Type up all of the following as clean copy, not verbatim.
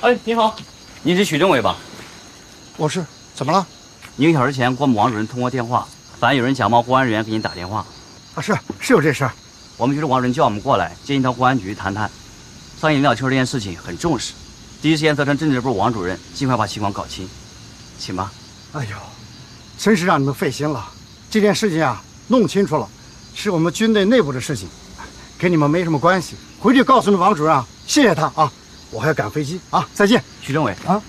哎，你好，你是许政委吧？我是，怎么了？1个小时前，跟我们王主任通过电话，反正有人假冒公安人员给你打电话。啊，是有这事儿。我们局的王主任叫我们过来，建议到公安局谈谈。上引领导确实这件事情很重视，第一时间责成政治部王主任尽快把情况搞清，请吧。哎呦，真是让你们费心了。这件事情啊，弄清楚了，是我们军队内部的事情，跟你们没什么关系。回去告诉你王主任啊，谢谢他啊。我还要赶飞机啊，再见。许政委啊，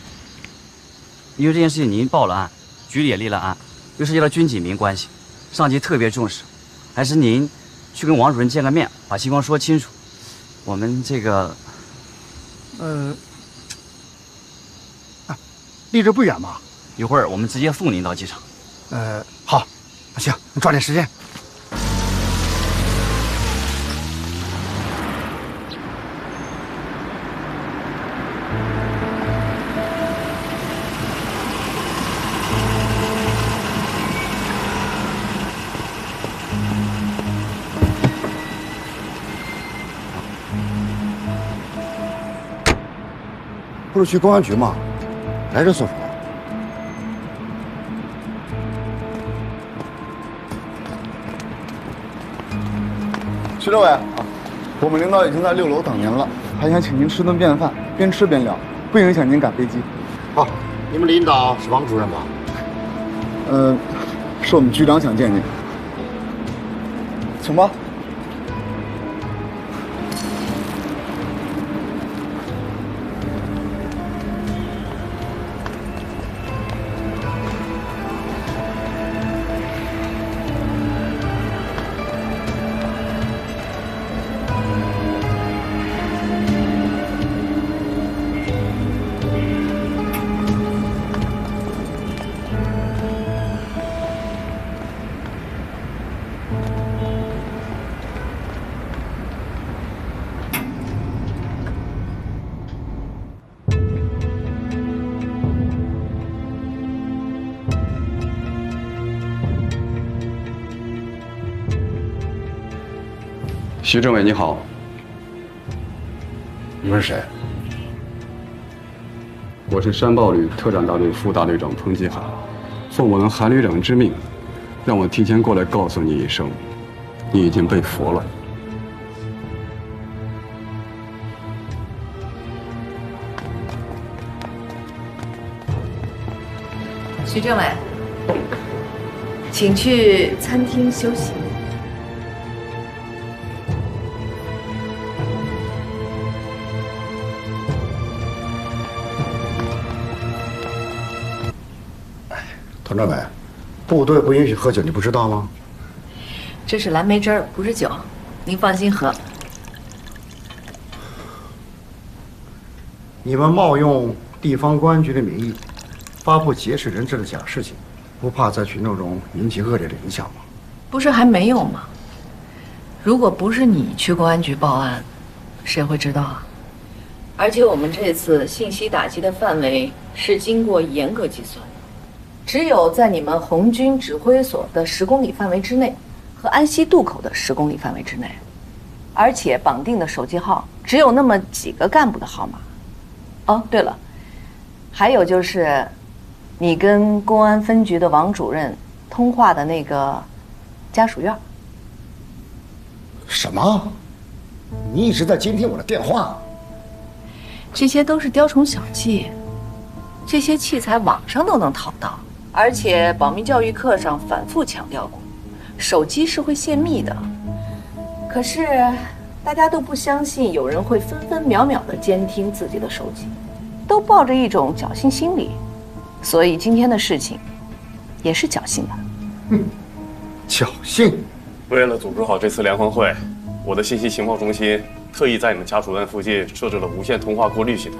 因为这件事情您报了案，局里也立了案，又涉及到军警民关系，上级特别重视，还是您去跟王主任见个面，把情况说清楚。我们这个，离这不远嘛。一会儿我们直接送您到机场。好，行，你抓紧时间。不是去公安局吗？来这做什么？徐政委，我们领导已经在6楼等您了，还想请您吃顿便饭，边吃边聊，不影响您赶飞机。好，你们领导是王主任吧？是我们局长想见您，请吧。徐政委你好，你们是谁？我是山豹旅特战大队副大队长彭继海，奉我们韩旅长之命，让我提前过来告诉你一声，你已经被俘了。徐政委，请去餐厅休息。佟政委，部队不允许喝酒，你不知道吗？这是蓝莓汁儿，不是酒，您放心喝。你们冒用地方公安局的名义，发布劫持人质的假事情，不怕在群众中引起恶劣的影响吗？不是还没有吗？如果不是你去公安局报案，谁会知道啊？而且我们这次信息打击的范围是经过严格计算。只有在你们红军指挥所的10公里范围之内，和安溪渡口的10公里范围之内，而且绑定的手机号只有那么几个干部的号码。哦，对了，还有就是你跟公安分局的王主任通话的那个家属院。什么？你一直在监听我的电话？这些都是雕虫小技，这些器材网上都能淘到。而且保密教育课上反复强调过，手机是会泄密的。可是大家都不相信有人会分分秒秒地监听自己的手机，都抱着一种侥幸心理，所以今天的事情也是侥幸的。侥幸？为了组织好这次联欢会，我的信息情报中心特意在你们家属院附近设置了无线通话过滤系统。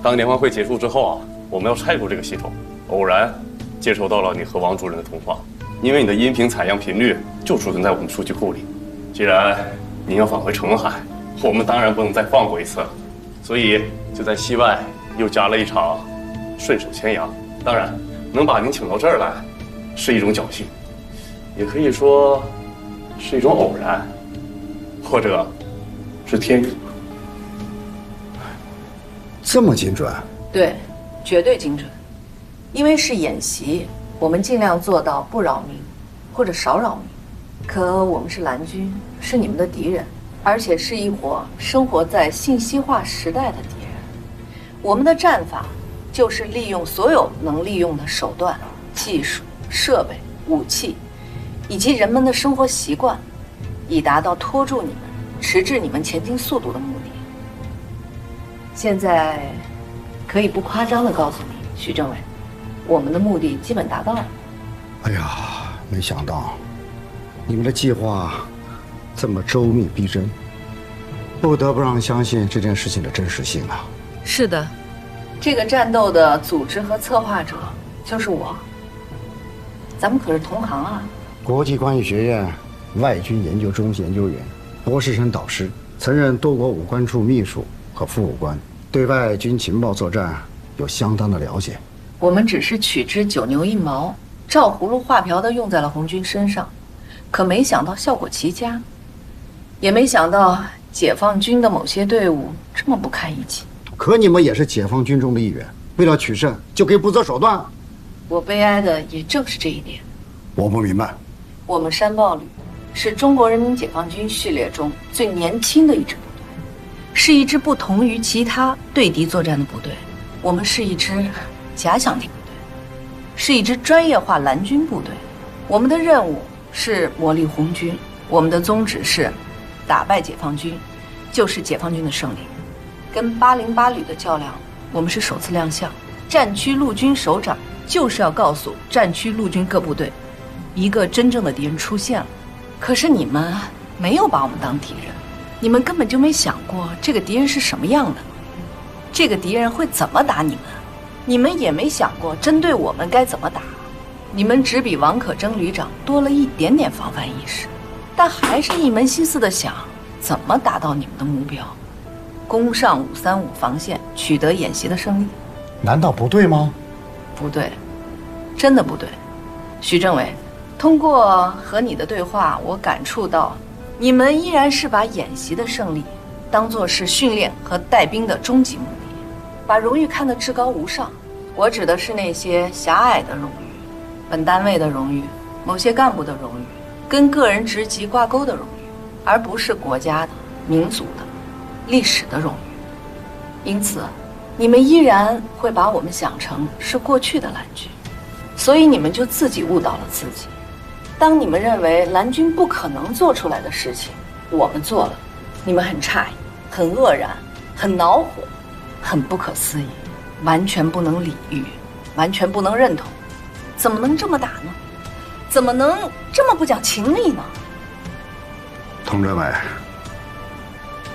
当联欢会结束之后啊，我们要拆除这个系统。偶然接收到了你和王主任的通话，因为你的音频采样频率就储存在我们数据库里。既然您要返回澄海，我们当然不能再放过一次了，所以就在戏外又加了一场顺手牵羊。当然，能把您请到这儿来，是一种侥幸，也可以说是一种偶然，或者是天意。这么精准？对，绝对精准。因为是演习，我们尽量做到不扰民，或者少扰民。可我们是蓝军，是你们的敌人，而且是一伙生活在信息化时代的敌人。我们的战法就是利用所有能利用的手段、技术、设备、武器，以及人们的生活习惯，以达到拖住你们、迟滞你们前进速度的目的。现在可以不夸张地告诉你，徐政委，我们的目的基本达到了。哎呀，没想到你们的计划这么周密逼真，不得不让人相信这件事情的真实性啊！是的，这个战斗的组织和策划者就是我。咱们可是同行啊！国际关系学院外军研究中心研究员，博士生导师，曾任多国武官处秘书和副武官，对外军情报作战有相当的了解。我们只是取之九牛一毛，照葫芦画瓢地用在了红军身上，可没想到效果奇佳，也没想到解放军的某些队伍这么不堪一击。可你们也是解放军中的一员，为了取胜就可以不择手段。我悲哀的也正是这一点。我不明白，我们山豹旅是中国人民解放军序列中最年轻的一支部队，是一支不同于其他对敌作战的部队。我们是一支假想敌部队，是一支专业化蓝军部队。我们的任务是磨砺红军，我们的宗旨是打败解放军，就是解放军的胜利。跟808旅的较量，我们是首次亮相。战区陆军首长就是要告诉战区陆军各部队，一个真正的敌人出现了。可是你们没有把我们当敌人，你们根本就没想过这个敌人是什么样的，这个敌人会怎么打你们，你们也没想过针对我们该怎么打。你们只比王可贞旅长多了一点点防范意识，但还是一门心思的想怎么达到你们的目标，攻上535防线，取得演习的胜利。难道不对吗？不对，真的不对。徐政委，通过和你的对话，我感触到，你们依然是把演习的胜利当作是训练和带兵的终极目的，把荣誉看得至高无上。我指的是那些狭隘的荣誉，本单位的荣誉，某些干部的荣誉，跟个人职级挂钩的荣誉，而不是国家的、民族的、历史的荣誉。因此，你们依然会把我们想成是过去的蓝军，所以你们就自己误导了自己。当你们认为蓝军不可能做出来的事情，我们做了，你们很诧异，很愕然，很恼火，很不可思议，完全不能理喻，完全不能认同。怎么能这么打呢？怎么能这么不讲情理呢？佟政委，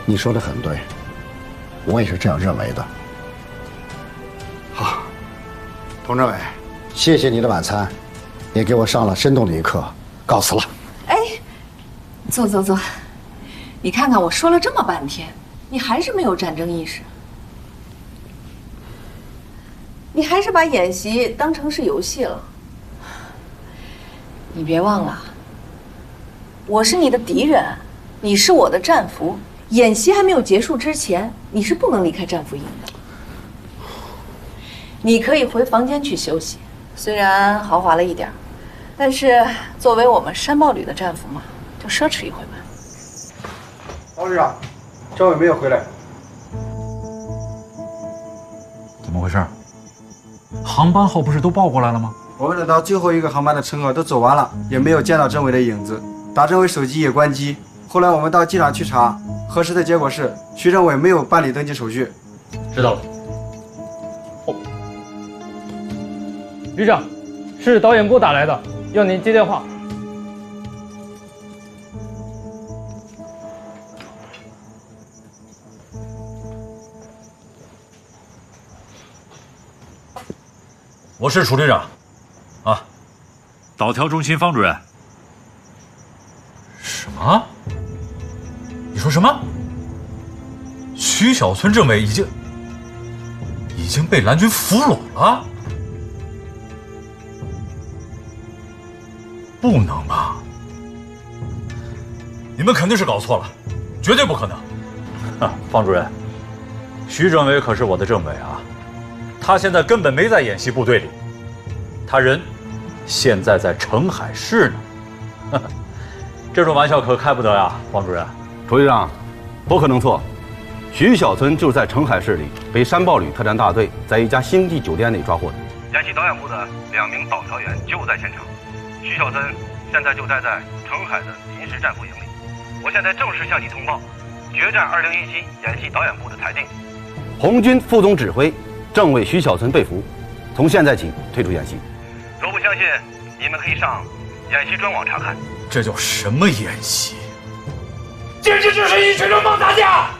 你说的很对，我也是这样认为的。好，佟政委，谢谢你的晚餐，也给我上了生动的一课，告辞了。哎，坐坐坐，你看看我说了这么半天，你还是没有战争意识，你还是把演习当成是游戏了。你别忘了，我是你的敌人，你是我的战俘。演习还没有结束之前，你是不能离开战俘营的。你可以回房间去休息，虽然豪华了一点，但是作为我们山豹旅的战俘嘛，就奢侈一回吧。王旅长，政委没有回来。怎么回事？航班号不是都报过来了吗？我们等到最后一个航班的乘客都走完了，也没有见到政委的影子。打政委手机也关机。后来我们到机场去查，核实的结果是徐政委没有办理登机手续。知道了。旅长，是导演部打来的，要您接电话。我是楚旅长，啊，导调中心方主任。什么？你说什么？徐小村政委已经被蓝军俘虏了？不能吧？你们肯定是搞错了，绝对不可能。方主任，徐政委可是我的政委啊，他现在根本没在演习部队里，他人现在在澄海市呢。这种玩笑可开不得呀，王主任。楚局长，不可能错，徐小村就是在澄海市里被山豹旅特战大队在一家星级酒店里抓获的。演习导演部的2名导调员就在现场，徐小村现在就待在澄海的临时战俘营里。我现在正式向你通报决战2017演习导演部的裁定。红军副总指挥政委徐小村被俘，从现在起退出演习。若不相信，你们可以上演习专网查看。这叫什么演习？简直就是一群流氓打架！